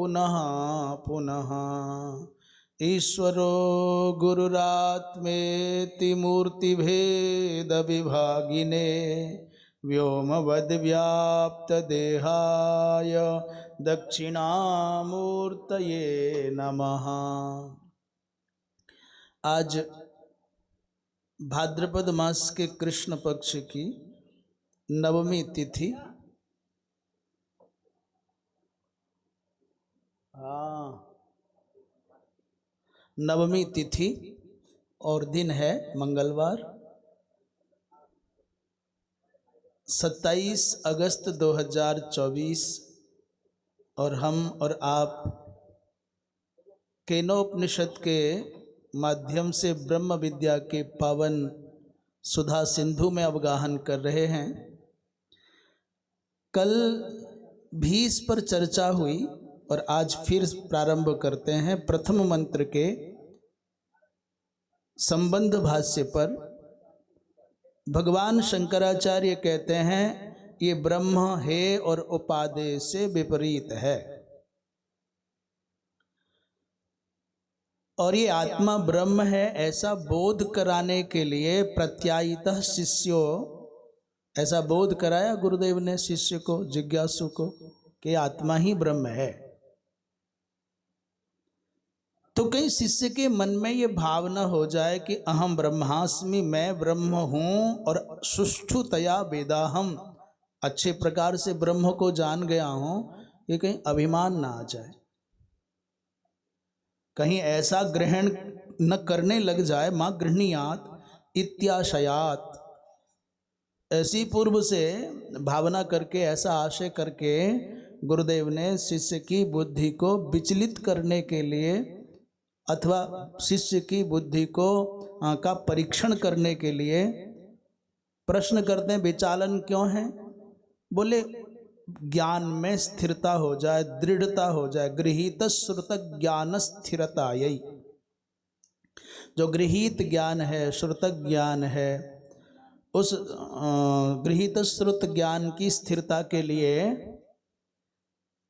पुनः पुनः। ईश्वरो गुरुरात्मेति मूर्तिभेद विभागिने व्योमवद्व्याप्तदेहाय दक्षिणामूर्तये नमः। आज भाद्रपद मास के कृष्ण पक्ष की नवमी तिथि। नवमी तिथि और दिन है मंगलवार, 27 अगस्त 2024। और हम और आप केनोपनिषद के माध्यम से ब्रह्म विद्या के पावन सुधा सिंधु में अवगाहन कर रहे हैं। कल भी इस पर चर्चा हुई और आज फिर प्रारंभ करते हैं प्रथम मंत्र के संबंध भाष्य पर। भगवान शंकराचार्य कहते हैं ये ब्रह्म है और उपादेय से विपरीत है, और ये आत्मा ब्रह्म है ऐसा बोध कराने के लिए प्रत्यायितः शिष्यो, ऐसा बोध कराया गुरुदेव ने शिष्य को, जिज्ञासु को, कि आत्मा ही ब्रह्म है। तो कहीं शिष्य के मन में ये भावना हो जाए कि अहम ब्रह्मास्मि, मैं ब्रह्म हूँ और सुष्ठुतया वेदाहम, अच्छे प्रकार से ब्रह्म को जान गया हूँ, ये कहीं अभिमान ना आ जाए, कहीं ऐसा ग्रहण न करने लग जाए। माँ गृहणीयात इत्याशयात, ऐसी पूर्व से भावना करके, ऐसा आशय करके गुरुदेव ने शिष्य की बुद्धि को विचलित करने के लिए अथवा शिष्य की बुद्धि को का परीक्षण करने के लिए प्रश्न करते हैं, विचालन क्यों है? बोले ज्ञान में स्थिरता हो जाए, दृढ़ता हो जाए। गृहीत श्रुत ज्ञान स्थिरता, यही जो गृहीत ज्ञान है, श्रुत ज्ञान है, उस गृहीत श्रुत ज्ञान की स्थिरता के लिए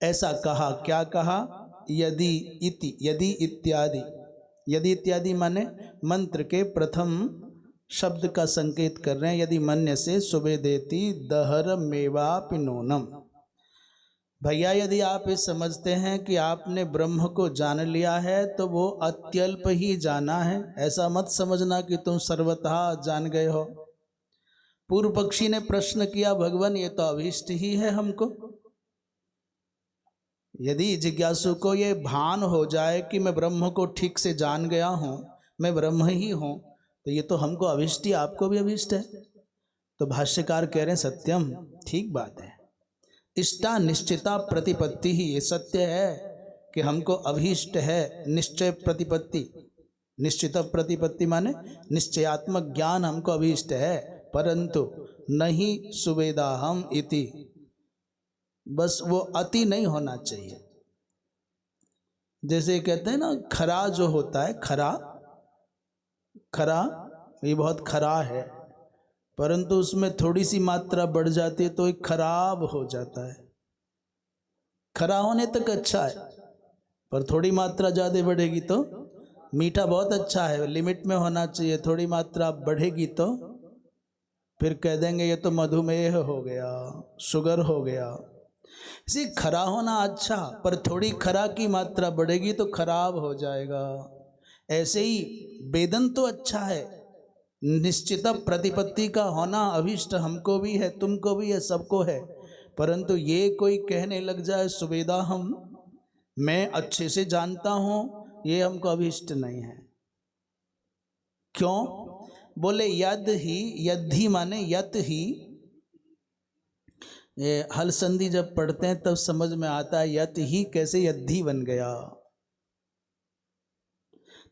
ऐसा कहा। क्या कहा? यदि इति, यदि इत्यादि। यदि इत्यादि माने मंत्र के प्रथम शब्द का संकेत कर रहे हैं। यदि मन्य से सुवेदेति दहर मेवापि नूनम। भैया यदि आप ये समझते हैं कि आपने ब्रह्म को जान लिया है तो वो अत्यल्प ही जाना है, ऐसा मत समझना कि तुम सर्वतः जान गए हो। पूर्व पक्षी ने प्रश्न किया, भगवान ये तो अभीष्ट ही है हमको। यदि जिज्ञासु को ये भान हो जाए कि मैं ब्रह्म को ठीक से जान गया हूँ, मैं ब्रह्म ही हूँ, तो ये तो हमको अभीष्ट ही, आपको भी अभीष्ट है। तो भाष्यकार कह रहे हैं सत्यम, ठीक बात है। इष्टा निश्चिता प्रतिपत्ति ही, ये सत्य है कि हमको अभीष्ट है निश्चय प्रतिपत्ति। निश्चित प्रतिपत्ति माने निश्चयात्मक ज्ञान हमको अभीष्ट है, परंतु नहीं सुवेदाहम इति, बस वो अति नहीं होना चाहिए। जैसे कहते हैं ना, खरा जो होता है, खरा खरा ये बहुत खरा है, परंतु उसमें थोड़ी सी मात्रा बढ़ जाती है तो ये खराब हो जाता है। खरा होने तक अच्छा है, पर थोड़ी मात्रा ज़्यादा बढ़ेगी तो मीठा बहुत अच्छा है, लिमिट में होना चाहिए। थोड़ी मात्रा बढ़ेगी तो फिर कह देंगे ये तो मधुमेह हो गया, शुगर हो गया। इसी खरा होना अच्छा, पर थोड़ी खरा की मात्रा बढ़ेगी तो खराब हो जाएगा। ऐसे ही वेदन तो अच्छा है, निश्चित प्रतिपत्ति का होना अभिष्ट हमको भी है, तुमको भी है, सबको है, परंतु ये कोई कहने लग जाए सुवेदा हम, मैं अच्छे से जानता हूँ, ये हमको अभिष्ट नहीं है। क्यों? बोले यद ही, यद्धि माने यत ही। ये हल संधि जब पढ़ते हैं तब समझ में आता है यत ही कैसे यद्धि बन गया।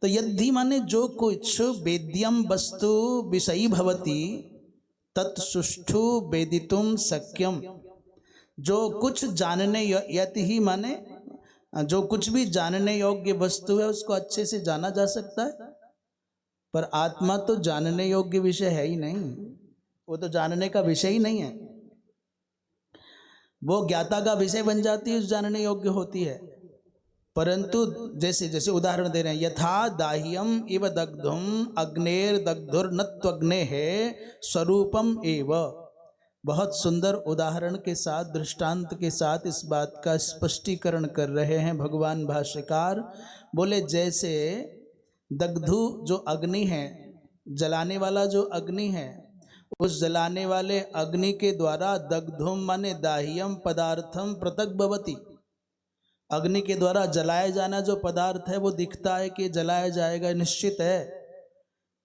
तो यद्धि माने जो कुछ वेद्यम वस्तु विषयी भवति तत्सुष्ठु वेदितुम शक्यम। जो कुछ जानने, यत ही माने जो कुछ भी जानने योग्य वस्तु है उसको अच्छे से जाना जा सकता है, पर आत्मा तो जानने योग्य विषय है ही नहीं, वो तो जानने का विषय ही नहीं है। वो ज्ञाता का विषय बन जाती है, उस जानने योग्य होती है। परंतु जैसे जैसे उदाहरण दे रहे हैं, यथा दाह्यम इव दग्धुम अग्नेर दग्धुर नत्वग्ने है स्वरूपम एव। बहुत सुंदर उदाहरण के साथ, दृष्टांत के साथ इस बात का स्पष्टीकरण कर रहे हैं भगवान भाष्यकार। बोले जैसे दग्धु जो अग्नि है, जलाने वाला जो अग्नि है, उस जलाने वाले अग्नि के द्वारा दग्धुम माने दाह्यम पदार्थम पृथक भवति। अग्नि के द्वारा जलाया जाना जो पदार्थ है वो दिखता है कि जलाया जाएगा, निश्चित है,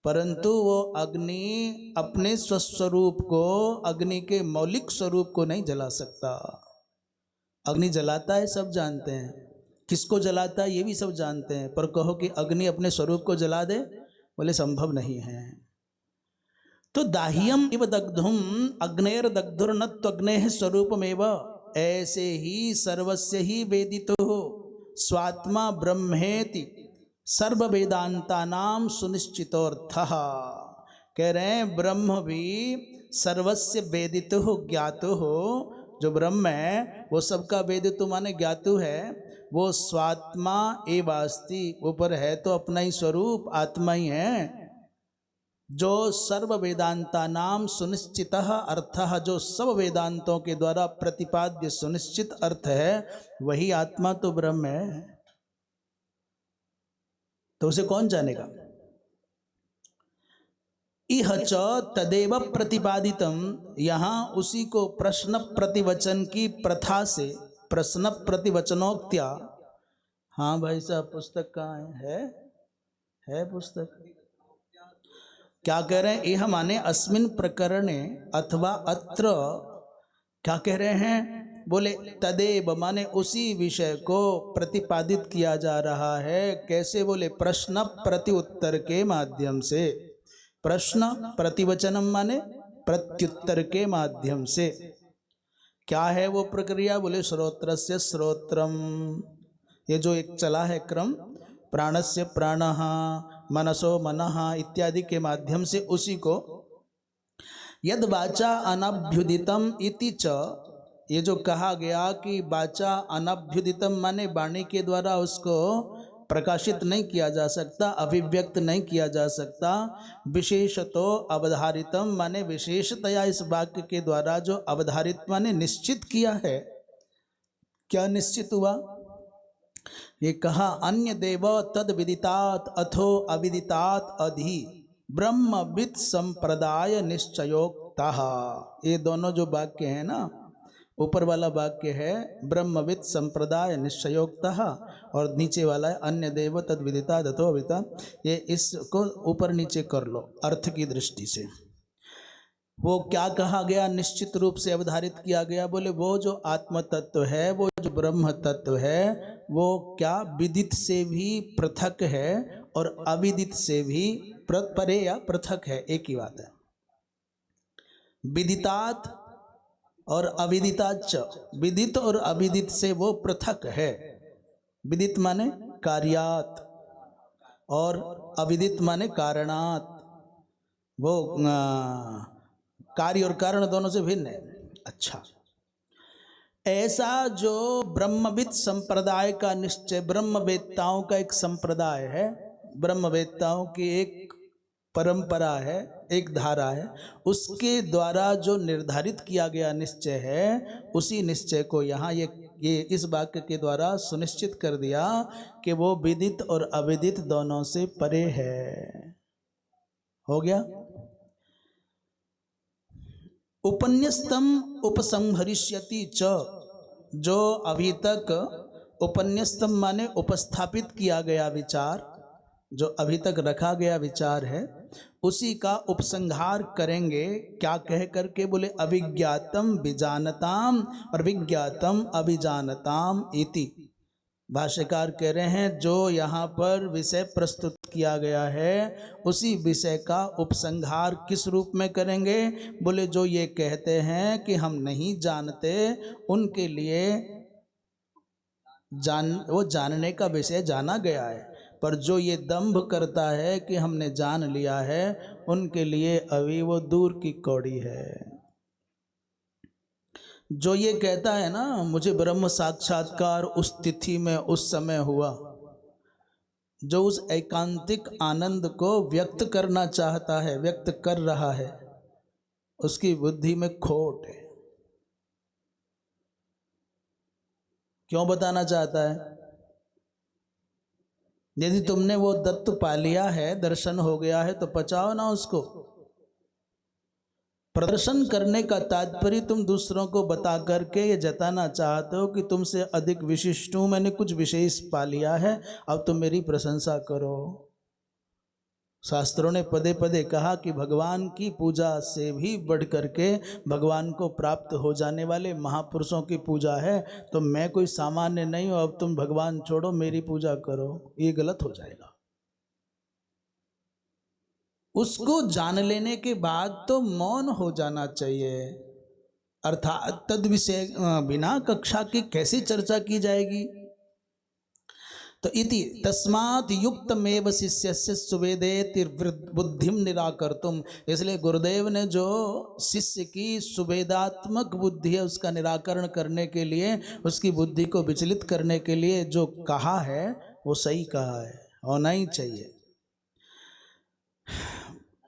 परंतु वो अग्नि अपने स्वस्वरूप को, अग्नि के मौलिक स्वरूप को नहीं जला सकता। अग्नि जलाता है सब जानते हैं, किसको जलाता है ये भी सब जानते हैं, पर कहो कि अग्नि अपने स्वरूप को जला दे, बोले संभव नहीं है। तो दाह्यम इव दग्धुम अग्नेर दग्धुर न त्वग्नेः स्वरूपमेव, ऐसे ही सर्वस्य ही वेदितो स्वात्मा ब्रह्मेति सर्व वेदांता नाम सुनिश्चितोऽर्थः। कह रहे हैं ब्रह्म भी सर्वस्य वेदितो ज्ञातो हो, जो ब्रह्म है वो सबका वेदितो माने ज्ञातु है, वो स्वात्मा एवास्ति, ऊपर है तो अपना ही स्वरूप आत्मा ही है, जो सर्व वेदांता नाम सुनिश्चित अर्थः, जो सब वेदांतों के द्वारा प्रतिपाद्य सुनिश्चित अर्थ है वही आत्मा तो ब्रह्म है। तो उसे कौन जानेगा? इह च तदेव प्रतिपादितम, यहाँ उसी को प्रश्न प्रतिवचन की प्रथा से, प्रश्न प्रतिवचनोक्त्या। हाँ भाई साहब, पुस्तक कहाँ है पुस्तक? क्या कह रहे हैं? यह माने अस्मिन प्रकरणे अथवा अत्र, क्या कह रहे हैं? बोले तदेव माने उसी विषय को प्रतिपादित किया जा रहा है। कैसे? बोले प्रश्न प्रति उत्तर के माध्यम से। प्रश्न प्रतिवचनम माने प्रत्युत्तर के माध्यम से। क्या है वो प्रक्रिया? बोले श्रोत्रस्य श्रोत्रम, ये जो एक चला है क्रम, प्राणस्य प्राणः, मनसो मनः इत्यादि के माध्यम से उसी को, यद वाचा अनभ्युदितम इति च, ये जो कहा गया कि वाचा अनभ्युदितम माने वाणी के द्वारा उसको प्रकाशित नहीं किया जा सकता, अभिव्यक्त नहीं किया जा सकता। विशेषतो अवधारितम माने विशेषतया इस वाक्य के द्वारा जो अवधारित माने निश्चित किया है। क्या निश्चित हुआ? ये कहा अन्य देव तद विदितात अथो अविदितात अधि ब्रह्मविद संप्रदाय निश्चयोक्तः। ये दोनों जो वाक्य है ना, ऊपर वाला वाक्य है ब्रह्मविद संप्रदाय निश्चयोक्तः, और नीचे वाला है अन्य देव तद विदितात अथो अविदितात। ये इसको ऊपर नीचे कर लो अर्थ की दृष्टि से। वो क्या कहा गया? निश्चित रूप से अवधारित किया गया। बोले वो जो आत्म तत्व है, वो जो ब्रह्म तत्व है, वो क्या विदित से भी पृथक है और अविदित से भी परे या पृथक है, एक ही बात है। विदितात और अविदिताच, विदित और अविदित से वो पृथक है। विदित माने कार्यात और अविदित माने कारणात, वो कार्य और कारण दोनों से भिन्न है। अच्छा, ऐसा जो ब्रह्मविद संप्रदाय का निश्चय, ब्रह्मवेत्ताओं का एक संप्रदाय है, ब्रह्मवेत्ताओं की एक परंपरा है, एक धारा है, उसके द्वारा जो निर्धारित किया गया निश्चय है, उसी निश्चय को यहाँ ये इस वाक्य के द्वारा सुनिश्चित कर दिया कि वो विदित और अविदित दोनों से परे है। हो गया? उपन्यस्तम उपसंहरिष्यति च, जो अभी तक उपन्यस्तम माने उपस्थापित किया गया विचार, जो अभी तक रखा गया विचार है, उसी का उपसंहार करेंगे। क्या कह करके? बोले अविज्ञातम विजानताम और विज्ञातम अभिजानताम इति। भाष्यकार कह रहे हैं जो यहाँ पर विषय प्रस्तुत किया गया है, उसी विषय का उपसंहार किस रूप में करेंगे? बोले जो ये कहते हैं कि हम नहीं जानते, उनके लिए वो जानने का विषय जाना गया है, पर जो ये दंभ करता है कि हमने जान लिया है, उनके लिए अभी वो दूर की कौड़ी है। जो ये कहता है ना मुझे ब्रह्म साक्षात्कार उस तिथि में उस समय हुआ, जो उस एकांतिक आनंद को व्यक्त करना चाहता है, व्यक्त कर रहा है, उसकी बुद्धि में खोट है। क्यों बताना चाहता है? यदि तुमने वो दत्त पा लिया है, दर्शन हो गया है, तो पचाओ ना उसको। प्रदर्शन करने का तात्पर्य तुम दूसरों को बता करके ये जताना चाहते हो कि तुमसे अधिक विशिष्ट हूं, मैंने कुछ विशेष पा लिया है, अब तुम मेरी प्रशंसा करो। शास्त्रों ने पदे पदे कहा कि भगवान की पूजा से भी बढ़ करके भगवान को प्राप्त हो जाने वाले महापुरुषों की पूजा है, तो मैं कोई सामान्य नहीं हूं, अब तुम भगवान छोड़ो मेरी पूजा करो, ये गलत हो जाएगा। उसको जान लेने के बाद तो मौन हो जाना चाहिए, अर्थात तद विषय बिना कक्षा की कैसी चर्चा की जाएगी। तो इति तस्मात् युक्तमेव शिष्यस्य सुवेदेति बुद्धिम निराकर्तुम, इसलिए गुरुदेव ने जो शिष्य की सुवेदात्मक बुद्धि है उसका निराकरण करने के लिए, उसकी बुद्धि को विचलित करने के लिए जो कहा है वो सही कहा है, होना ही चाहिए।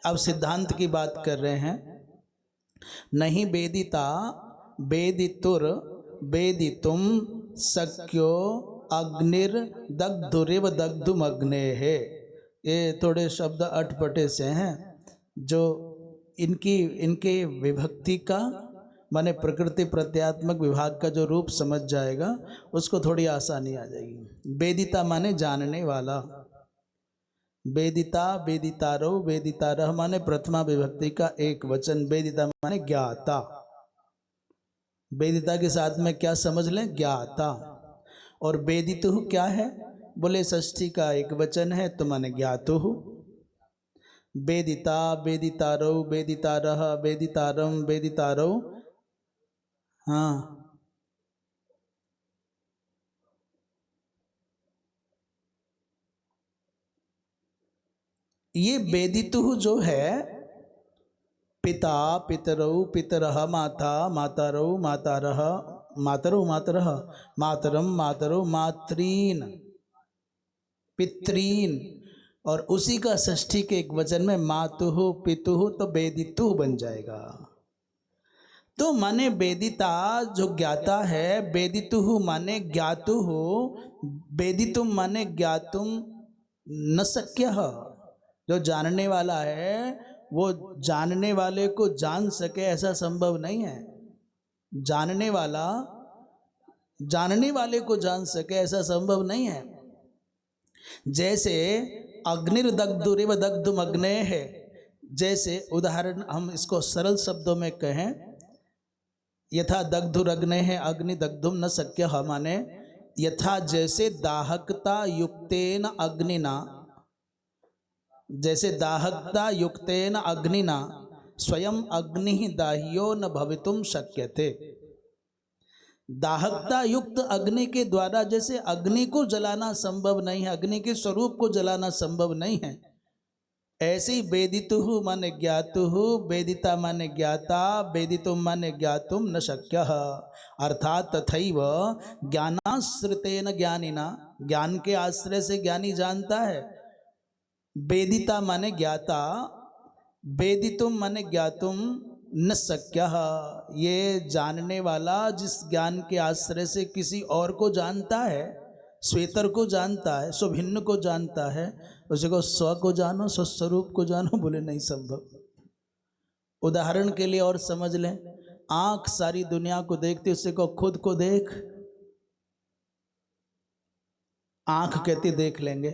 अब सिद्धांत की बात कर रहे हैं। नहीं वेदिता वेदितुर वेदितुम शक्यो अग्निर दग्धुरिव दग्धुम अग्ने है। ये थोड़े शब्द अटपटे से हैं, जो इनके विभक्ति का माने प्रकृति प्रत्यात्मक विभाग का जो रूप समझ जाएगा उसको थोड़ी आसानी आ जाएगी। वेदिता माने जानने वाला, वेदिता वेदितारो वेदितारह माने प्रथमा विभक्ति का एक वचन, वेदिता माने ज्ञाता। वेदिता के साथ में क्या समझ लें? ज्ञाता। और वेदितु क्या है? बोले षष्ठी का एक वचन है तो माने ज्ञातु। वेदिता वेदितारो वेदितारह वेदितारम वेदितारो। हाँ, ये वेदितु जो है, पिता पितरौ पितरः माता मातारौ मातारः मातरौ मातरः मातरम मातरौ मातरीन पितरीन, और उसी का षष्ठी के एक वचन में मातुः पितुः, तो वेदितु बन जाएगा। तो माने वेदिता जो ज्ञाता है, वेदितुः माने ज्ञातुः, वेदितुम माने ज्ञातुम न शक्यः, जो जानने वाला है वो जानने वाले को जान सके ऐसा संभव नहीं है। जानने वाला जानने वाले को जान सके ऐसा संभव नहीं है। जैसे अग्निर्दग्धुरिव दग्धुम अग्ने है, जैसे उदाहरण हम इसको सरल शब्दों में कहें, यथा दग्धुरग्ने है अग्नि दग्धुम न शक्यः, माने यथा जैसे दाहकता युक्तेन अग्निना, जैसे दाहकता युक्तेन अग्निना स्वयं अग्नि दाह्यो न भवितुम शक्यते। दाहकता युक्त अग्नि के द्वारा जैसे अग्नि को जलाना संभव नहीं है, अग्नि के स्वरूप को जलाना संभव नहीं है, ऐसे ही वेदितुः माने ज्ञातुः, वेदिता माने ज्ञाता, वेदितुम माने ज्ञातुम न शक्यः। अर्थात तथैव ज्ञानाश्रितेन ज्ञानिना, ज्ञान के आश्रय से ज्ञानी जानता है। वेदिता माने ज्ञाता, वेदितुम माने ज्ञातुम न शक्यः, ये जानने वाला जिस ज्ञान के आश्रय से किसी और को जानता है, श्वेतर को जानता है, स्वभिन्न को जानता है, उसे को स्व को जानो, स्वस्वरूप को जानो, बोले नहीं संभव। उदाहरण के लिए और समझ लें, आंख सारी दुनिया को देखती, उसे को खुद को देख, आंख कहती देख लेंगे,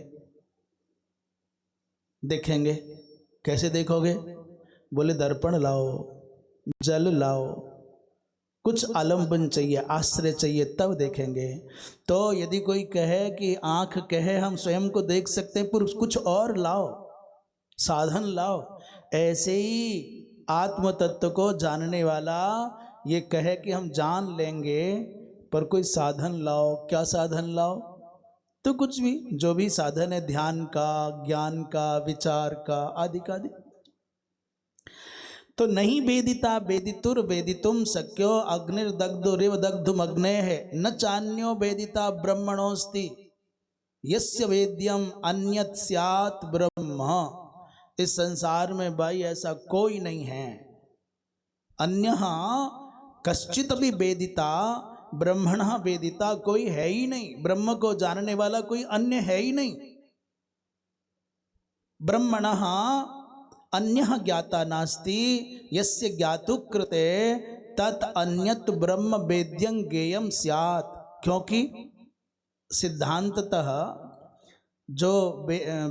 देखेंगे, कैसे देखोगे? बोले दर्पण लाओ, जल लाओ, कुछ आलम्बन चाहिए, आश्रय चाहिए, तब देखेंगे। तो यदि कोई कहे कि आंख कहे हम स्वयं को देख सकते हैं, पर कुछ और लाओ, साधन लाओ, ऐसे ही आत्म तत्व को जानने वाला ये कहे कि हम जान लेंगे, पर कोई साधन लाओ। क्या साधन लाओ? तो कुछ भी, जो भी साधन है, ध्यान का, ज्ञान का, विचार का, आदि का आदि। तो नहीं वेदिता वेदितुर वेदितुम शक्यो अग्निर्दग्धुरिव दग्धुमग्ने है न चान्यो वेदिता ब्रह्मणोस्ति यस्य वेद्यम अन्यत् स्यात् ब्रह्म। इस संसार में भाई ऐसा कोई नहीं है, अन्यः कश्चित भी वेदिता ब्रह्मणः वेदिता, कोई है ही नहीं, ब्रह्म को जानने वाला कोई अन्य है ही नहीं। ब्रह्मणः अन्यः ज्ञाता नास्ति यस्य ज्ञातु कृते तत् अन्यत् ब्रह्म वेद्यं ज्ञेयं स्यात्। क्योंकि सिद्धांततः जो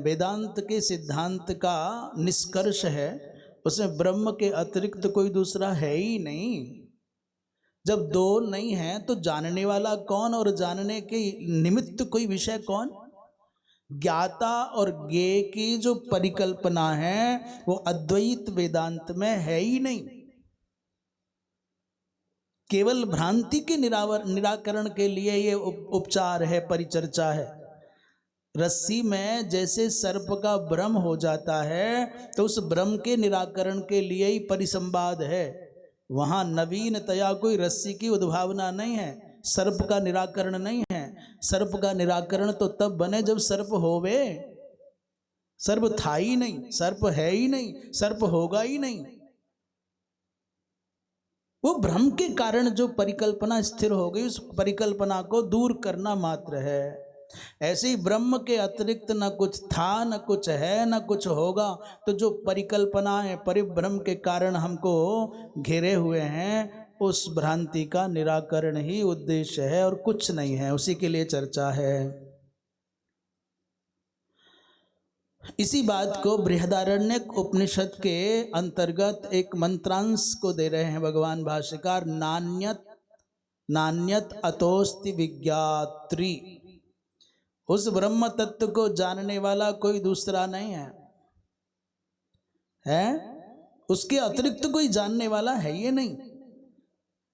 वेदांत के सिद्धांत का निष्कर्ष है उसमें ब्रह्म के अतिरिक्त कोई दूसरा है ही नहीं। जब दो नहीं है तो जानने वाला कौन और जानने के निमित्त कोई विषय कौन? ज्ञाता और ज्ञेय की जो परिकल्पना है वो अद्वैत वेदांत में है ही नहीं। केवल भ्रांति के निराकरण के लिए ये उपचार है, परिचर्चा है। रस्सी में जैसे सर्प का भ्रम हो जाता है तो उस भ्रम के निराकरण के लिए ही परिसंवाद है। वहां नवीनतया कोई रस्सी की उद्भावना नहीं है, सर्प का निराकरण नहीं है। सर्प का निराकरण तो तब बने जब सर्प होवे। सर्प था ही नहीं, सर्प है ही नहीं, सर्प होगा ही नहीं। वो भ्रम के कारण जो परिकल्पना स्थिर हो गई उस परिकल्पना को दूर करना मात्र है। ऐसे ही ब्रह्म के अतिरिक्त न कुछ था, न कुछ है, न कुछ होगा। तो जो परिकल्पनाएं परिभ्रम के कारण हमको घेरे हुए हैं उस भ्रांति का निराकरण ही उद्देश्य है और कुछ नहीं है। उसी के लिए चर्चा है। इसी बात को बृहदारण्यक उपनिषद के अंतर्गत एक मंत्रांश को दे रहे हैं भगवान भाष्यकार। नान्यत अतोस्ति विज्ञात्री। उस ब्रह्म तत्व को जानने वाला कोई दूसरा नहीं है, उसके अतिरिक्त कोई जानने वाला है ये नहीं।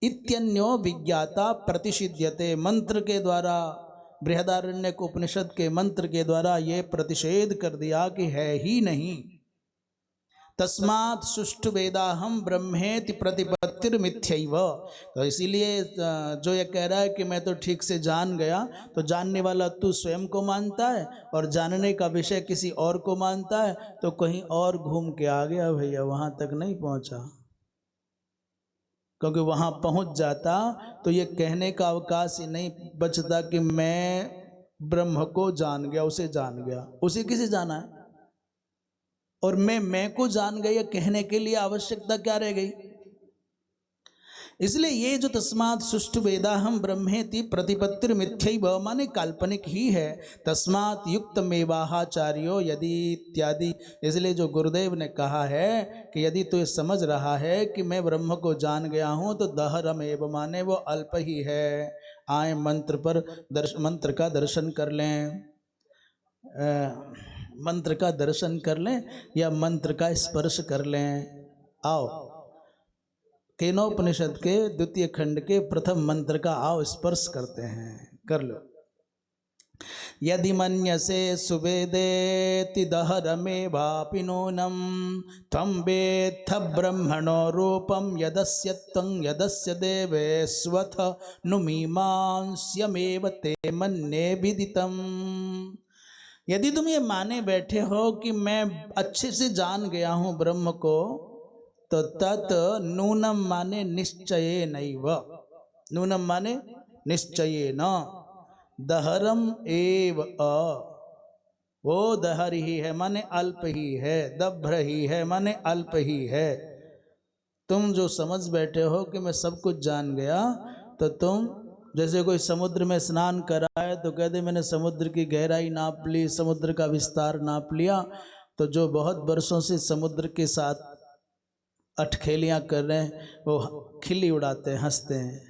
इत्यन्यो विज्ञाता प्रतिषिध्यते। मंत्र के द्वारा, बृहदारण्यक उपनिषद के मंत्र के द्वारा ये प्रतिषेध कर दिया कि है ही नहीं। तस्मात् सुष्ठु वेदाहम ब्रह्मेति प्रतिपत्तिर्मिथ्यैव। तो इसीलिए जो ये कह रहा है कि मैं तो ठीक से जान गया, तो जानने वाला तू स्वयं को मानता है और जानने का विषय किसी और को मानता है, तो कहीं और घूम के आ गया भैया, वहां तक नहीं पहुंचा। क्योंकि वहां पहुंच जाता तो ये कहने का अवकाश ही नहीं बचता कि मैं ब्रह्म को जान गया, उसे जान गया। उसे किसे जाना है? और मैं को जान गया कहने के लिए आवश्यकता क्या रह गई? इसलिए ये जो तस्मात् सुष्ठु वेदाहम ब्रह्मेति प्रतिपत्तिर मिथ्यैव माने काल्पनिक ही है। तस्मात् युक्तमेवाचार्यो यदि इत्यादि। इसलिए जो गुरुदेव ने कहा है कि यदि तो ये समझ रहा है कि मैं ब्रह्म को जान गया हूँ तो दहरमेव माने वो अल्प ही है। आए मंत्र पर मंत्र का दर्शन कर लें, मंत्र का दर्शन कर लें या मंत्र का स्पर्श कर लें। आओ केनोपनिषद के द्वितीय खंड के प्रथम मंत्र का आओ स्पर्श करते हैं, कर लो। यदि मन्यसे सुवेदेति दहरमेवापि नूनं त्वं वेत्थ ब्रह्मणो रूपं यदस्य त्वं यदस्य देवेष्वथ नुमीमांस्यमेव ते मन्ये विदितम्। यदि तुम ये माने बैठे हो कि मैं अच्छे से जान गया हूँ ब्रह्म को, तो तत् नूनम माने निश्चये नैव। नूनम माने निश्चये न, दहरम एव अ, वो दहर ही है माने अल्प ही है, दभ्र ही है माने अल्प ही है। तुम जो समझ बैठे हो कि मैं सब कुछ जान गया, तो तुम जैसे कोई समुद्र में स्नान कराए तो कहते मैंने समुद्र की गहराई नाप ली, समुद्र का विस्तार नाप लिया। तो जो बहुत वर्षों से समुद्र के साथ अटखेलियाँ कर रहे हैं वो खिल्ली उड़ाते हैं, हंसते हैं।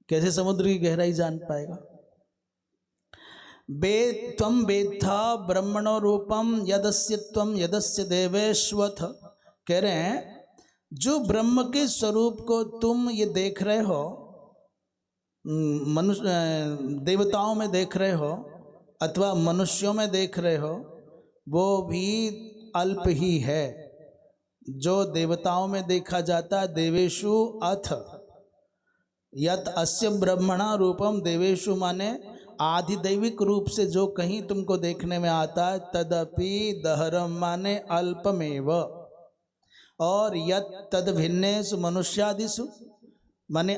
कैसे समुद्र की गहराई जान पाएगा? त्वं वेत्था ब्रह्मणो रूपम यदस्य त्वं यदस्य देवेष्वथ। कह रहे हैं जो ब्रह्म के स्वरूप को तुम ये देख रहे हो, मनुष्य देवताओं में देख रहे हो अथवा मनुष्यों में देख रहे हो, वो भी अल्प ही है। जो देवताओं में देखा जाता है, देवेशु अथ यत अस्य ब्रह्मणा रूपम, देवेशु माने आधिदैविक रूप से जो कहीं तुमको देखने में आता है, तदपि दहरम माने अल्पमेव, और यत तद भिन्नेषु मनुष्यादिषु माने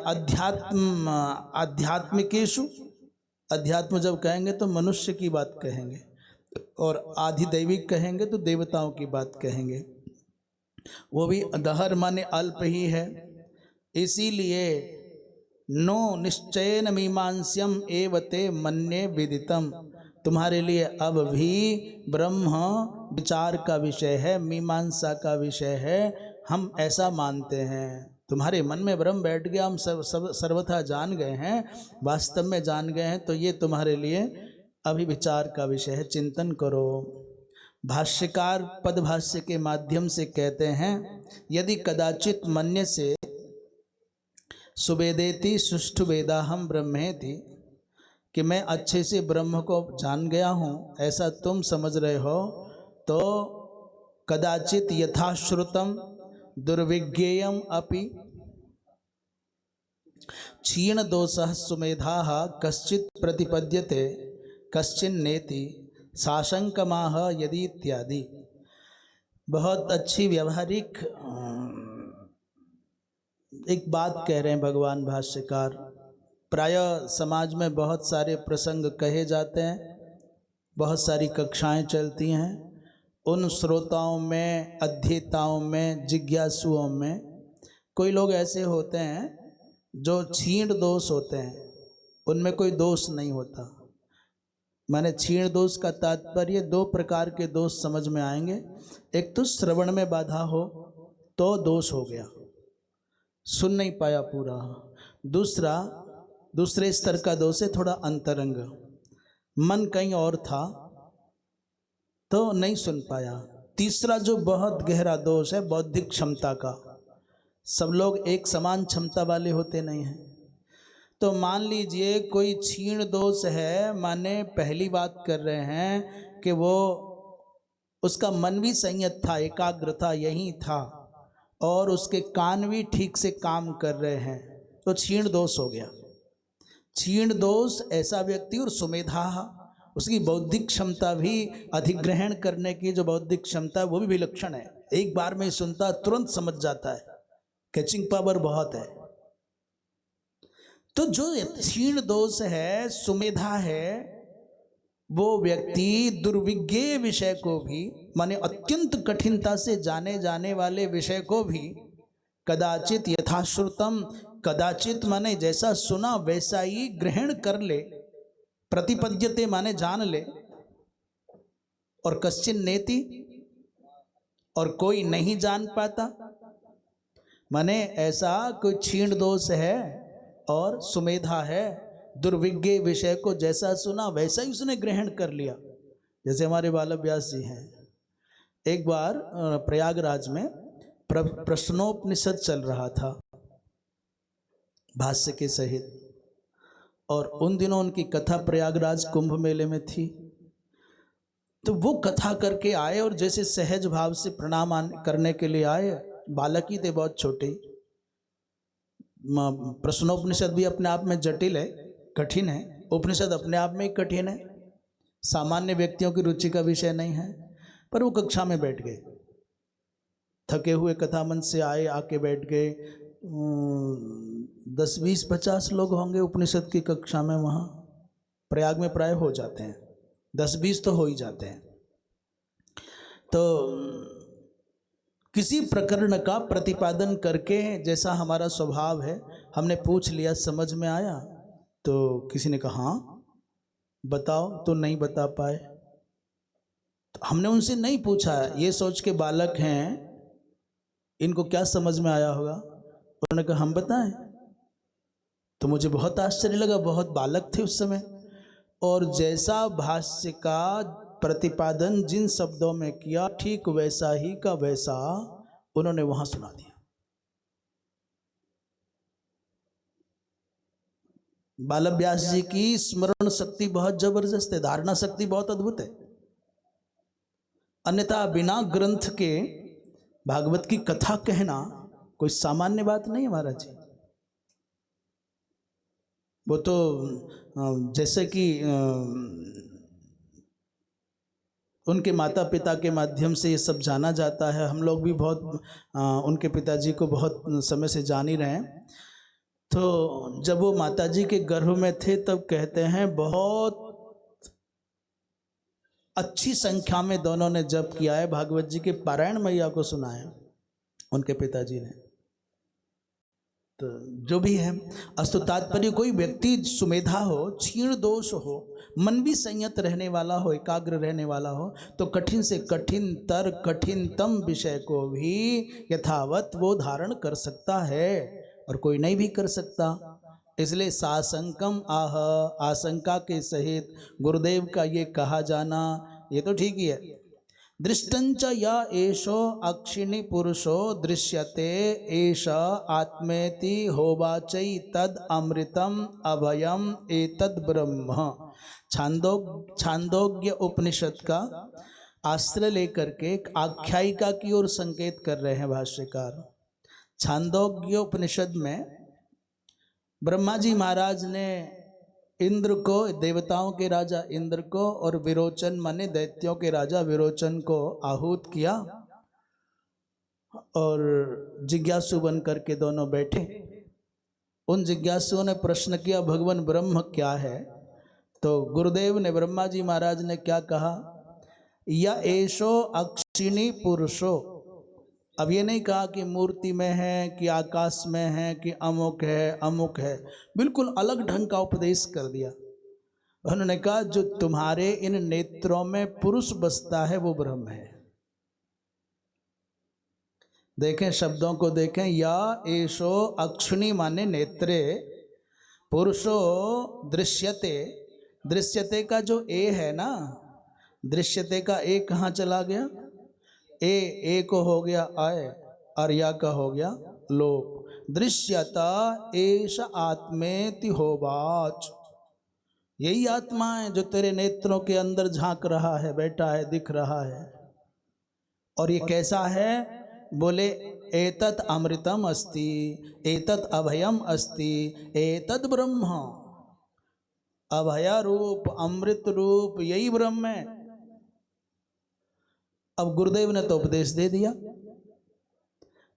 आध्यात्मिकेषु, अध्यात्म जब कहेंगे तो मनुष्य की बात कहेंगे, और आधिदैविक कहेंगे तो देवताओं की बात कहेंगे, वो भी दहर माने अल्प ही है। इसीलिए नो निश्चयन मीमांस्यम एवते मन्ये विदितम, तुम्हारे लिए अब भी ब्रह्म विचार का विषय है, मीमांसा का विषय है, हम ऐसा मानते हैं। तुम्हारे मन में ब्रह्म बैठ गया, हम सर्वथा जान गए हैं, वास्तव में जान गए हैं, तो ये तुम्हारे लिए अभी विचार का विषय है, चिंतन करो। भाष्यकार पदभाष्य के माध्यम से कहते हैं, यदि कदाचित मन्य से सुवेदेति सुष्ठु वेदाहम ब्रह्मेति, कि मैं अच्छे से ब्रह्म को जान गया हूँ, ऐसा तुम समझ रहे हो, तो कदाचित यथाश्रुतम दुर्विज्ञेयम अपि क्षीण दोषः सुमेधाः कश्चित् प्रतिपद्यते कश्चिन्नेति साशंकमाह यदि इत्यादि। बहुत अच्छी व्यवहारिक एक बात कह रहे हैं भगवान भाष्यकार। प्राय समाज में बहुत सारे प्रसंग कहे जाते हैं, बहुत सारी कक्षाएं चलती हैं, उन श्रोताओं में, अध्येताओं में, जिज्ञासुओं में कोई लोग ऐसे होते हैं जो क्षीण दोष होते हैं, उनमें कोई दोष नहीं होता। माने क्षीण दोष का तात्पर्य दो प्रकार के दोष समझ में आएंगे। एक तो श्रवण में बाधा हो तो दोष हो गया, सुन नहीं पाया पूरा। दूसरे स्तर का दोष है थोड़ा अंतरंग, मन कहीं और था तो नहीं सुन पाया। तीसरा जो बहुत गहरा दोष है बौद्धिक क्षमता का, सब लोग एक समान क्षमता वाले होते नहीं हैं। तो मान लीजिए कोई क्षीण दोष है, माने पहली बात कर रहे हैं कि वो उसका मन भी संयत था, एकाग्र था, यही था, और उसके कान भी ठीक से काम कर रहे हैं, तो क्षीण दोष हो गया। क्षीण दोष ऐसा व्यक्ति, और सुमेधा, उसकी बौद्धिक क्षमता भी, अधिग्रहण करने की जो बौद्धिक क्षमता है वो भी विलक्षण है, एक बार में सुनता तुरंत समझ जाता है, कैचिंग पावर बहुत है। तो जो क्षीण दोष है, सुमेधा है, वो व्यक्ति दुर्विज्ञेय विषय को भी, माने अत्यंत कठिनता से जाने जाने वाले विषय को भी, कदाचित यथाश्रुतम, कदाचित माने जैसा सुना वैसा ही ग्रहण कर ले, प्रतिपद्यते माने जान ले, और कश्चिन नेति, और कोई नहीं जान पाता। माने ऐसा कोई क्षीण दोष है और सुमेधा है, दुर्विज्ञ विषय को जैसा सुना वैसा ही उसने ग्रहण कर लिया। जैसे हमारे बालक व्यास जी हैं, एक बार प्रयागराज में प्रश्नोपनिषद चल रहा था भाष्य के सहित, और उन दिनों उनकी कथा प्रयागराज कुंभ मेले में थी। तो वो कथा करके आए और जैसे सहज भाव से प्रणाम करने के लिए आए, बालक ही थे, बहुत छोटे। प्रश्नोपनिषद भी अपने आप में जटिल है, कठिन है, उपनिषद अपने आप में ही कठिन है, सामान्य व्यक्तियों की रुचि का विषय नहीं है। पर वो कक्षा में बैठ गए, थके हुए कथा मंच से आए, आके बैठ गए। 10, 20, 50 लोग होंगे उपनिषद की कक्षा में। वहाँ प्रयाग में प्राय हो जाते हैं, 10-20 तो हो ही जाते हैं। तो किसी प्रकरण का प्रतिपादन करके, जैसा हमारा स्वभाव है, हमने पूछ लिया, समझ में आया, तो किसी ने कहा हाँ बताओ, तो नहीं बता पाए। तो हमने उनसे नहीं पूछा, ये सोच के बालक हैं, इनको क्या समझ में आया होगा। उन्होंने कहा हम बताएं। तो मुझे बहुत आश्चर्य लगा, बहुत बालक थे उस समय, और जैसा भाष्य का प्रतिपादन जिन शब्दों में किया, ठीक वैसा ही का वैसा उन्होंने वहां सुना दिया। बालक व्यास जी की स्मरण शक्ति बहुत जबरदस्त है, धारणा शक्ति बहुत अद्भुत है। अन्यथा बिना ग्रंथ के भागवत की कथा कहना कोई सामान्य बात नहीं है महाराज जी। वो तो जैसे कि उनके माता पिता के माध्यम से ये सब जाना जाता है। हम लोग भी बहुत उनके पिताजी को बहुत समय से जान ही रहे हैं। तो जब वो माताजी के गर्भ में थे तब कहते हैं बहुत अच्छी संख्या में दोनों ने जप किया है, भागवत जी के पारायण मैया को सुनाया उनके पिताजी ने। तो जो भी है, अस्तु तात्पर्य कोई व्यक्ति सुमेधा हो, क्षीण दोष हो, मन भी संयत रहने वाला हो, एकाग्र रहने वाला हो, तो कठिन से कठिनतर कठिनतम विषय को भी यथावत वो धारण कर सकता है और कोई नहीं भी कर सकता। इसलिए साशंकम आह, आशंका के सहित गुरुदेव का ये कहा जाना ये तो ठीक ही है। दृष्टंच या एषो अक्षिणी पुरुषो दृश्यते एष आत्मेति होवाचै तद अमृतम अभयम एतद ब्रह्म। छांदोग्य उपनिषद का आश्रय लेकर के एक आख्यायिका की ओर संकेत कर रहे हैं भाष्यकार। छांदोग्य उपनिषद में ब्रह्मा जी महाराज ने इंद्र को, देवताओं के राजा इंद्र को, और विरोचन माने दैत्यों के राजा विरोचन को आहूत किया और जिज्ञासु बन करके दोनों बैठे। उन जिज्ञासुओं ने प्रश्न किया भगवान ब्रह्म क्या है? तो गुरुदेव ने, ब्रह्मा जी महाराज ने क्या कहा? या एषो अक्षिणी पुरुषो। अब ये नहीं कहा कि मूर्ति में है कि आकाश में है कि अमुक है अमुक है, बिल्कुल अलग ढंग का उपदेश कर दिया। उन्होंने कहा जो तुम्हारे इन नेत्रों में पुरुष बसता है वो ब्रह्म है। देखें शब्दों को देखें, या एषो अक्षिणी माने नेत्रे, पुरुषो दृश्यते। दृश्यते का जो ए है ना, दृश्यते का ए कहाँ चला गया? ए को हो गया आय, और या का हो गया लोप। दृश्यता एष आत्मेति होवाच। यही आत्मा है जो तेरे नेत्रों के अंदर झांक रहा है, बैठा है, दिख रहा है। और ये कैसा है? बोले एतत् अमृतम अस्ति, एतत् अभयम अस्ति, एतत् ब्रह्म। अभया रूप, अमृत रूप, यही ब्रह्म है। अब गुरुदेव ने तो उपदेश दे दिया।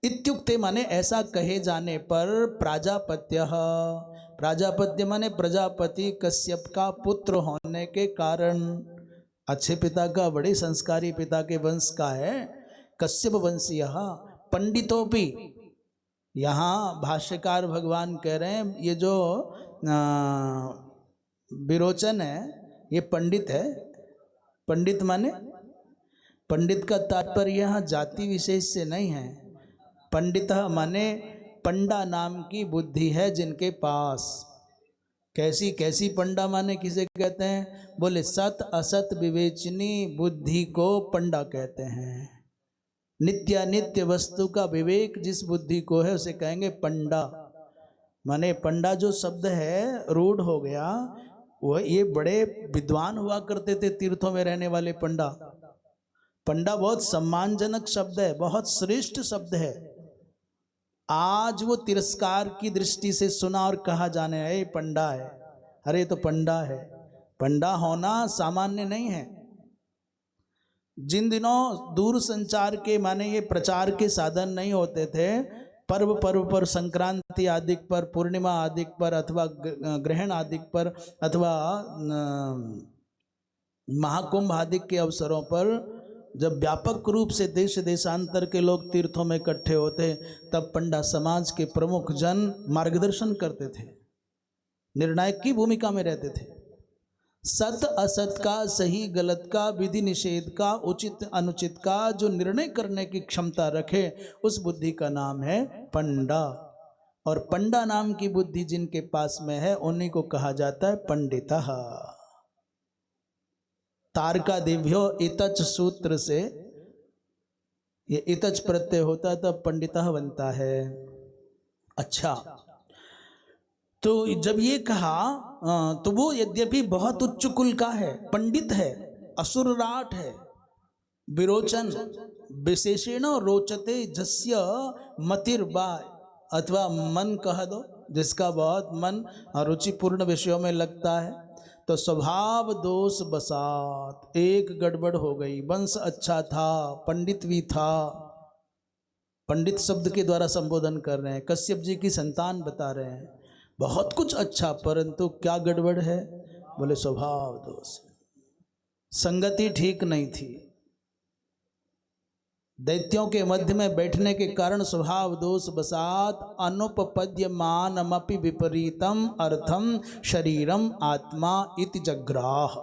इत्युक्ते माने ऐसा कहे जाने पर प्राजापत्य, प्राजापत्य माने प्रजापति कश्यप का पुत्र होने के कारण, अच्छे पिता का, बड़े संस्कारी पिता के वंश का है, कश्यप वंशीय पंडितोपि। यहाँ भाष्यकार भगवान कह रहे हैं ये जो विरोचन है ये पंडित है। पंडित माने, पंडित का तात्पर्य यहाँ जाति विशेष से नहीं है। पंडित माने पंडा नाम की बुद्धि है जिनके पास। कैसी कैसी पंडा माने किसे कहते हैं? बोले सत असत विवेचनी बुद्धि को पंडा कहते हैं। नित्यानित्य वस्तु का विवेक जिस बुद्धि को है उसे कहेंगे पंडा। माने पंडा जो शब्द है रूढ़ हो गया, वह ये बड़े विद्वान हुआ करते थे तीर्थों में रहने वाले पंडा। पंडा बहुत सम्मानजनक शब्द है, बहुत श्रेष्ठ शब्द है। आज वो तिरस्कार की दृष्टि से सुना और कहा जाने है पंडा है, अरे तो पंडा है। पंडा होना सामान्य नहीं है। जिन दिनों दूर संचार के माने ये प्रचार के साधन नहीं होते थे, पर्व पर, संक्रांति आदि पर, पूर्णिमा आदि पर, अथवा ग्रहण आदि पर, अथवा महाकुंभ आदि के अवसरों पर जब व्यापक रूप से देश देशांतर के लोग तीर्थों में इकट्ठे होते, तब पंडा समाज के प्रमुख जन मार्गदर्शन करते थे, निर्णायक की भूमिका में रहते थे। सत असत का, सही गलत का, विधि निषेध का, उचित अनुचित का जो निर्णय करने की क्षमता रखे, उस बुद्धि का नाम है पंडा। और पंडा नाम की बुद्धि जिनके पास में है उन्हीं को कहा जाता है पंडितः। तारका दिव्यो इतच सूत्र से ये इतच प्रत्यय होता है तब पंडितः बनता है। अच्छा, तो जब ये कहा तो वो यद्यपि बहुत उच्च कुल का है, पंडित है, असुरराट है, विरोचन विशेषण रोचते जस्य मतिर्वा, अथवा मन कह दो, जिसका बहुत मन रुचिपूर्ण विषयों में लगता है। तो स्वभाव दोष बसात, एक गड़बड़ हो गई। वंश अच्छा था, पंडित भी था, पंडित शब्द के द्वारा संबोधन कर रहे हैं, कश्यप जी की संतान बता रहे हैं, बहुत कुछ अच्छा, परंतु क्या गड़बड़ है? बोले स्वभाव दोष, संगति ठीक नहीं थी। दैत्यों के मध्य में बैठने के कारण स्वभाव दोष बसात अनुपपद्यमानमपि विपरीतम अर्थम शरीरम आत्मा इति जग्राह।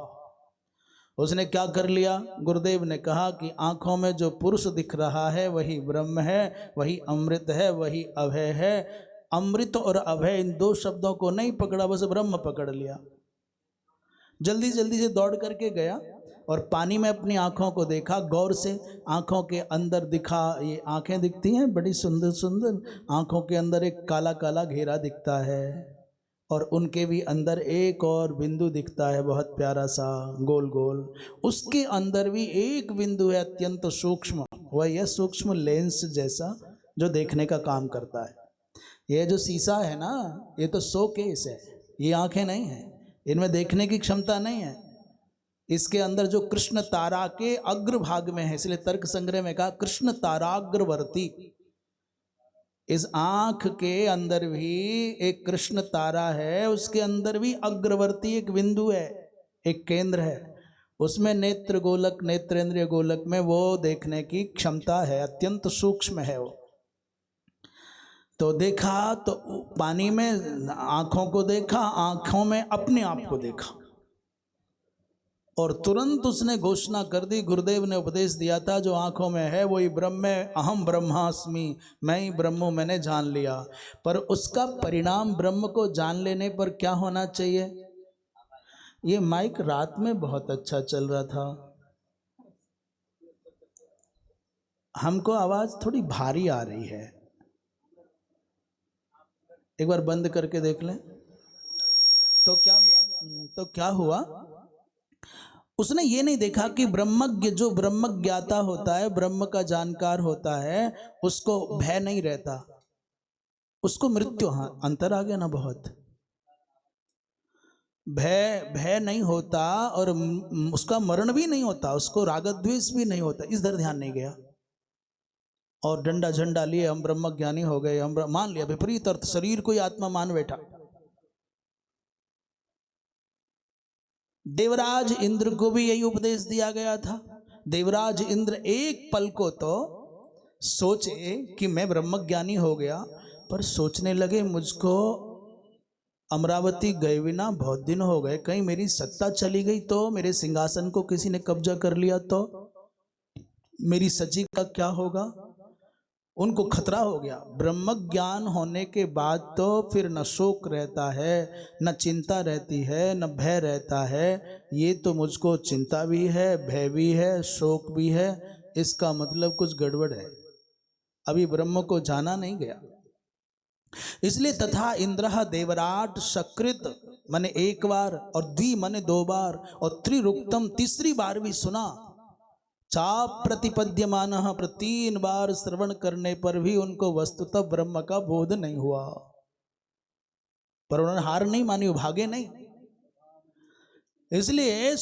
उसने क्या कर लिया? गुरुदेव ने कहा कि आंखों में जो पुरुष दिख रहा है वही ब्रह्म है, वही अमृत है, वही अभय है। अमृत और अभय इन दो शब्दों को नहीं पकड़ा, बस ब्रह्म पकड़ लिया। जल्दी जल्दी से दौड़ करके गया और पानी में अपनी आंखों को देखा गौर से। आंखों के अंदर दिखा, ये आंखें दिखती हैं बड़ी सुंदर सुंदर, आंखों के अंदर एक काला काला घेरा दिखता है और उनके भी अंदर एक और बिंदु दिखता है, बहुत प्यारा सा गोल गोल। उसके अंदर भी एक बिंदु है अत्यंत सूक्ष्म, वह यह सूक्ष्म लेंस जैसा जो देखने का काम करता है। यह जो शीशा है ना, ये तो शोकेस है, ये आंखें नहीं है, इनमें देखने की क्षमता नहीं है। इसके अंदर जो कृष्ण तारा के अग्रभाग में है, इसलिए तर्क संग्रह में कहा कृष्ण ताराग्रवर्ती। इस आंख के अंदर भी एक कृष्ण तारा है, उसके अंदर भी अग्रवर्ती एक बिंदु है, एक केंद्र है, उसमें नेत्र गोलक, नेत्रेंद्रिय गोलक में वो देखने की क्षमता है, अत्यंत सूक्ष्म है वो। तो देखा तो पानी में आंखों को देखा, आंखों में अपने आप को देखा और तुरंत उसने घोषणा कर दी। गुरुदेव ने उपदेश दिया था जो आंखों में है वही ब्रह्म है, अहम ब्रह्मास्मि, मैं ही ब्रह्म हूं, मैंने जान लिया। पर उसका परिणाम ब्रह्म को जान लेने पर क्या होना चाहिए? ये माइक रात में बहुत अच्छा चल रहा था, हमको आवाज थोड़ी भारी आ रही है, एक बार बंद करके देख लें। तो क्या हुआ? उसने ये नहीं देखा कि ब्रह्मज्ञ, जो ब्रह्मज्ञाता होता है, ब्रह्म का जानकार होता है, उसको भय नहीं रहता, उसको मृत्यु, हाँ अंतर आ गया ना बहुत, भय नहीं होता और उसका मरण भी नहीं होता, उसको रागद्वेष भी नहीं होता, इस तरह ध्यान नहीं गया। और डंडा झंडा लिए हम ब्रह्म ज्ञानी हो गए, हम मान लिया, विपरीत अर्थ, शरीर को ही आत्मा मान बैठा। देवराज इंद्र को भी यही उपदेश दिया गया था। देवराज इंद्र एक पल को तो सोचे कि मैं ब्रह्मज्ञानी हो गया, पर सोचने लगे मुझको अमरावती गए बिना बहुत दिन हो गए, कहीं मेरी सत्ता चली गई तो, मेरे सिंहासन को किसी ने कब्जा कर लिया तो मेरी सची का क्या होगा? उनको खतरा हो गया। ब्रह्म ज्ञान होने के बाद तो फिर न शोक रहता है, न चिंता रहती है, न भय रहता है। ये तो मुझको चिंता भी है, भय भी है, शोक भी है, इसका मतलब कुछ गड़बड़ है, अभी ब्रह्म को जाना नहीं गया। इसलिए तथा इंद्र देवराट सकृत माने एक बार, और द्वि माने दो बार, और त्रिरुक्तम तीसरी बार भी सुना। चाप प्रतिपद्यमान, पर 3 बार श्रवण करने पर भी उनको वस्तुतः ब्रह्म का बोध नहीं हुआ, पर उन्होंने हार नहीं मानी, भागे नहीं। इसलिए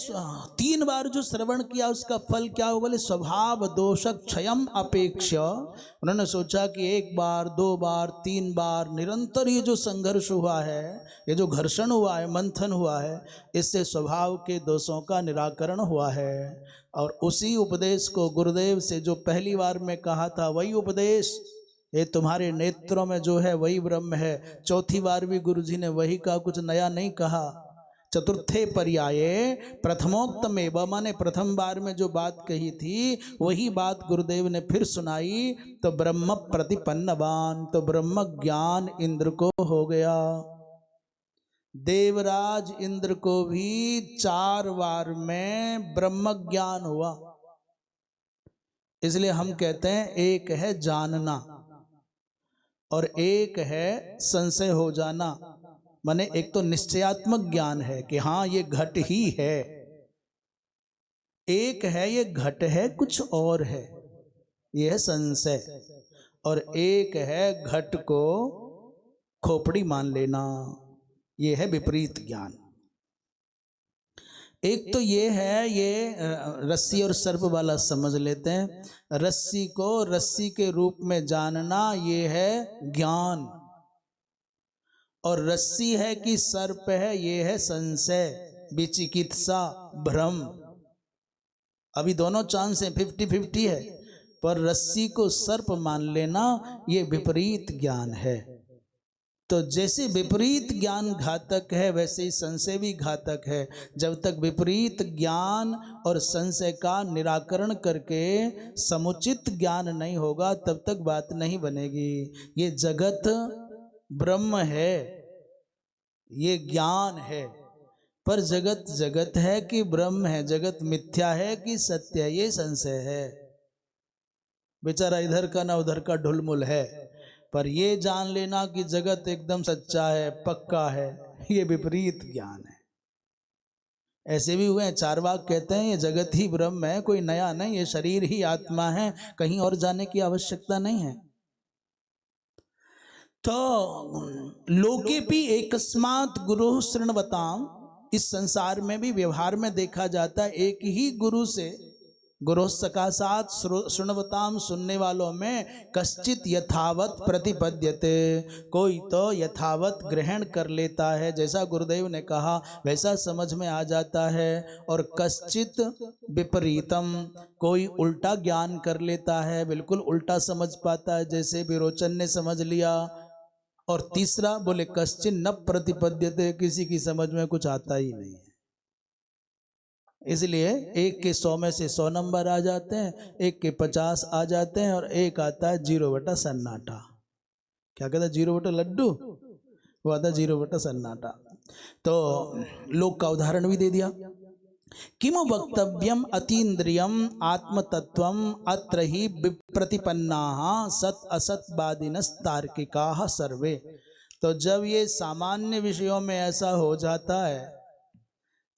3 बार जो श्रवण किया उसका फल क्या हो? बोले स्वभाव दोष क्षयम अपेक्ष्य। उन्होंने सोचा कि 1 बार 2 बार 3 बार निरंतर ये जो संघर्ष हुआ है, ये जो घर्षण हुआ है, मंथन हुआ है, इससे स्वभाव के दोषों का निराकरण हुआ है। और उसी उपदेश को गुरुदेव से जो पहली बार में कहा था वही उपदेश, ये तुम्हारे नेत्रों में जो है वही ब्रह्म है। चौथी बार भी गुरुजी ने वही कहा, कुछ नया नहीं कहा। चतुर्थे पर्याये प्रथमोक्तमेव, माने प्रथम बार में जो बात कही थी वही बात गुरुदेव ने फिर सुनाई। तो ब्रह्म प्रतिपन्नवान, तो ब्रह्म ज्ञान इंद्र को हो गया। देवराज इंद्र को भी 4 बार में ब्रह्म ज्ञान हुआ। इसलिए हम कहते हैं एक है जानना और एक है संशय हो जाना। माने एक तो निश्चयात्मक ज्ञान है कि हाँ ये घट ही है, एक है ये घट है कुछ और है, ये है संशय। और एक है घट को खोपड़ी मान लेना, ये है विपरीत ज्ञान। एक तो ये है, ये रस्सी और सर्प वाला समझ लेते हैं। रस्सी को रस्सी के रूप में जानना ये है ज्ञान, और रस्सी है कि सर्प है ये है संशय, विचिकित्सा, भ्रम। अभी दोनों चांस हैं, 50-50 है, पर रस्सी को सर्प मान लेना ये विपरीत ज्ञान है। तो जैसे विपरीत ज्ञान घातक है, वैसे ही संशय भी घातक है। जब तक विपरीत ज्ञान और संशय का निराकरण करके समुचित ज्ञान नहीं होगा, तब तक बात नहीं बनेगी। ये जगत ब्रह्म है, ये ज्ञान है, पर जगत जगत है कि ब्रह्म है, जगत मिथ्या है कि सत्य है, ये संशय है। बेचारा इधर का ना उधर का ढुलमुल है, पर ये जान लेना कि जगत एकदम सच्चा है, पक्का है, ये विपरीत ज्ञान है। ऐसे भी हुए हैं, चारवाक कहते हैं ये जगत ही ब्रह्म है, कोई नया नहीं, ये शरीर ही आत्मा है, कहीं और जाने की आवश्यकता नहीं है। तो लोकेपि एकस्मात् गुरु शृण्वताम्, इस संसार में भी व्यवहार में देखा जाता है एक ही गुरु से, गुरु सकाशात शृण्वताम्, सुनने वालों में कश्चित यथावत प्रतिपद्यते, कोई तो यथावत ग्रहण कर लेता है, जैसा गुरुदेव ने कहा वैसा समझ में आ जाता है। और कश्चित विपरीतम, कोई उल्टा ज्ञान कर लेता है, बिल्कुल उल्टा समझ पाता है, जैसे विरोचन ने समझ लिया। और तीसरा बोले कश्चित न प्रतिपद्यते, किसी की समझ में कुछ आता ही नहीं है। इसलिए एक के 100 में से 100 नंबर आ जाते हैं, एक के 50 आ जाते हैं, और एक आता है 0 बटा सन्नाटा। क्या कहता है 0 बटा लड्डू, वो आता है 0 बटा सन्नाटा। तो लोक का उदाहरण भी दे दिया। किम वक्तव्यम अतीन्द्रियम आत्मतत्वम अत्र ही विप्रतिपन्नाः सत असतवादिनस् तार्किकाः सर्वे। तो जब ये सामान्य विषयों में ऐसा हो जाता है,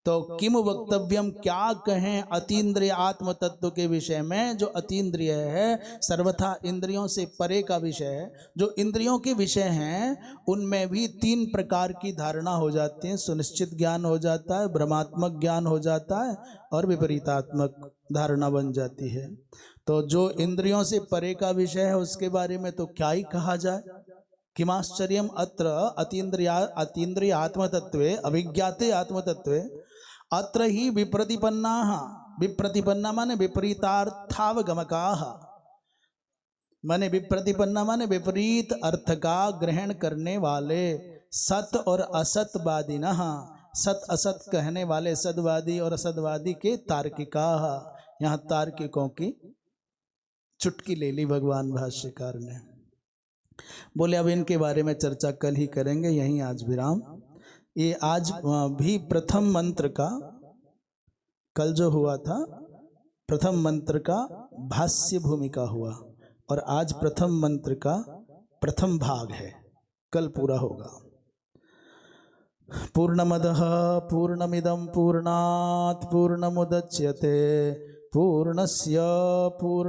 तो किम वक्तव्यम, क्या कहें अतीन्द्रिय आत्म तत्व के विषय में। जो अतीन्द्रिय है, सर्वथा इंद्रियों से परे का विषय है। जो इंद्रियों के विषय हैं उनमें भी 3 प्रकार की धारणा हो जाती है। सुनिश्चित ज्ञान हो जाता है, भ्रमात्मक ज्ञान हो जाता है, और विपरीतात्मक धारणा बन जाती है। तो जो इंद्रियों से परे का विषय है उसके बारे में तो क्या ही कहा जाए। किमाश्चर्यम अत्र अतीन्द्रिय आत्मतत्वे अभिज्ञाते आत्मतत्वे अत्र ही विप्रतिपन्नाः, विप्रतिपन्ना माने विपरीतार्थावगमकाः, माने विप्रतिपन्ना माने विपरीत अर्थ का ग्रहण करने वाले, सत और असतवादिनः, सत असत कहने वाले, सदवादी और असतवादी के तार्किकाः। यहाँ तार्किकों की चुटकी ले ली भगवान भाष्यकार ने। बोले अब इनके बारे में चर्चा कल ही करेंगे, यहीं आज विराम। ये आज भी प्रथम मंत्र का, कल जो हुआ था प्रथम मंत्र का भाष्य भूमिका हुआ, और आज प्रथम मंत्र का प्रथम भाग है, कल पूरा होगा। पूर्णमदः पूर्णमिदं पूर्णात् पूर्णमुदच्यते पूर्णस्य पूर्ण